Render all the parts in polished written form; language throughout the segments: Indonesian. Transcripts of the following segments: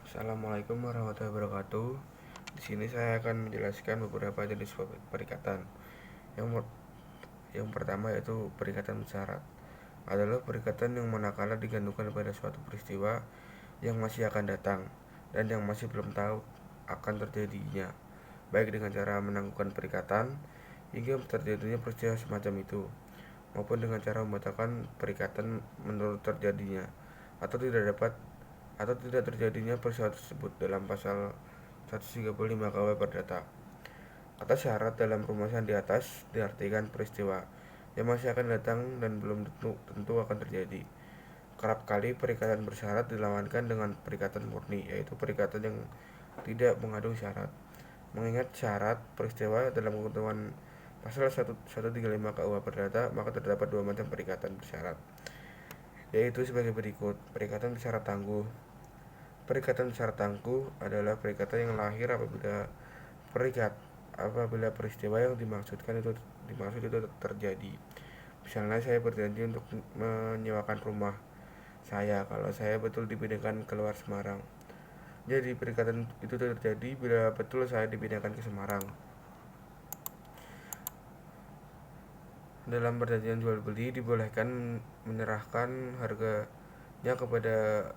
Assalamualaikum warahmatullahi wabarakatuh. Di sini saya akan menjelaskan beberapa jenis perikatan. Yang yang pertama yaitu perikatan bersyarat. Adalah perikatan yang manakala digantungkan pada suatu peristiwa yang masih akan datang dan yang masih belum tahu akan terjadinya, baik dengan cara menangguhkan perikatan hingga terjadinya peristiwa semacam itu, maupun dengan cara membatalkan perikatan menurut terjadinya atau tidak terjadinya peristiwa tersebut dalam pasal 135 KUH Perdata. Kata syarat dalam rumusan di atas diartikan peristiwa yang masih akan datang dan belum tentu akan terjadi. Kerap kali perikatan bersyarat dilawankan dengan perikatan murni, yaitu perikatan yang tidak mengandung syarat. Mengingat syarat peristiwa dalam ketentuan pasal 135 KUH Perdata, maka terdapat dua macam perikatan bersyarat, yaitu sebagai berikut. Perikatan bersyarat tangguh. Perikatan bersyarat tangguh adalah perikatan yang lahir apabila peristiwa yang dimaksud itu terjadi. Misalnya saya berjanji untuk menyewakan rumah saya kalau saya betul dipindahkan keluar Semarang. Jadi perikatan itu terjadi bila betul saya dipindahkan ke Semarang. Dalam perjanjian jual beli dibolehkan menyerahkan harganya kepada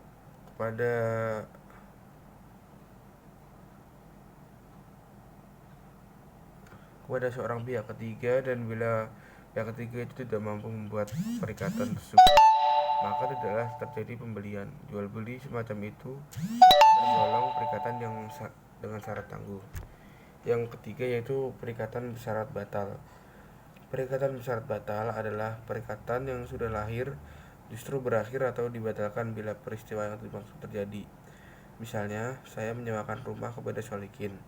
seorang pihak ketiga, dan bila pihak ketiga itu tidak mampu membuat perikatan tersebut, maka tidaklah terjadi pembelian. Jual beli semacam itu tergolong perikatan yang dengan syarat tangguh. Yang ketiga yaitu perikatan bersyarat batal. Perikatan bersyarat batal adalah perikatan yang sudah lahir justru berakhir atau dibatalkan bila peristiwa yang dimaksud terjadi. Misalnya, saya menyewakan rumah kepada Solikin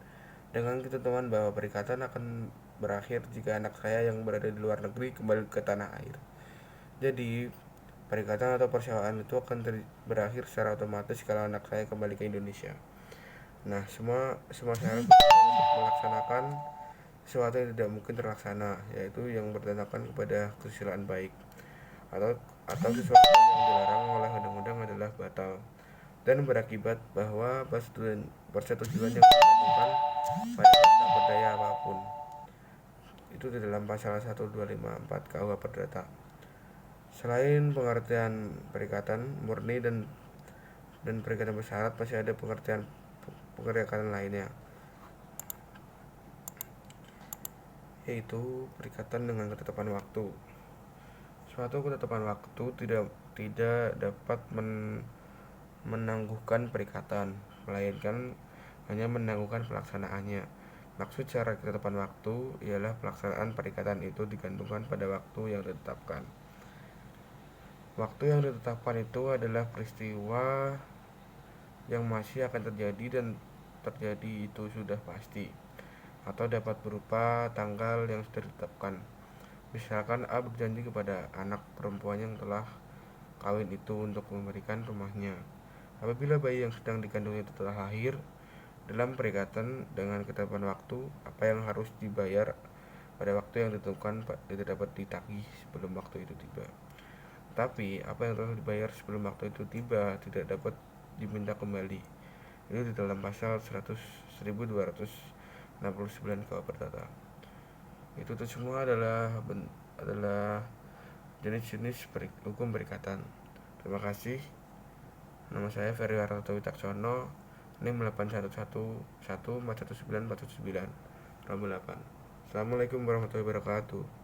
dengan ketentuan bahwa perikatan akan berakhir jika anak saya yang berada di luar negeri kembali ke tanah air. Jadi, perikatan atau persewaan itu akan berakhir secara otomatis kalau anak saya kembali ke Indonesia. Nah, semua syarat untuk melaksanakan sesuatu yang tidak mungkin terlaksana, yaitu yang bertentangan kepada kesusilaan baik atau sesuatu yang dilarang oleh undang-undang adalah batal dan berakibat bahwa persetujuan yang dilakukan pada tak berdaya apapun. Itu di dalam pasal 1254 KUH Perdata. Selain pengertian perikatan murni dan perikatan bersyarat, masih ada perikatan lainnya, yaitu perikatan dengan ketetapan waktu. Suatu ketetapan waktu tidak dapat menangguhkan perikatan, melainkan hanya menangguhkan pelaksanaannya. Maksud syarat ketetapan waktu ialah pelaksanaan perikatan itu digantungkan pada waktu yang ditetapkan. Waktu yang ditetapkan itu adalah peristiwa yang masih akan terjadi dan terjadi itu sudah pasti, atau dapat berupa tanggal yang sudah ditetapkan. Misalkan A berjanji kepada anak perempuan yang telah kawin itu untuk memberikan rumahnya apabila bayi yang sedang dikandungnya itu telah lahir. Dalam perikatan dengan ketetapan waktu, apa yang harus dibayar pada waktu yang ditentukan tidak dapat ditagih sebelum waktu itu tiba. Tapi apa yang telah dibayar sebelum waktu itu tiba tidak dapat diminta kembali. Ini di dalam pasal 1269 KUH Perdata. Itu semua adalah jenis-jenis hukum perikatan. Terima kasih. Nama saya Ferry Hartoto Wicaksono, NIM 811141949 8. Assalamualaikum warahmatullahi wabarakatuh.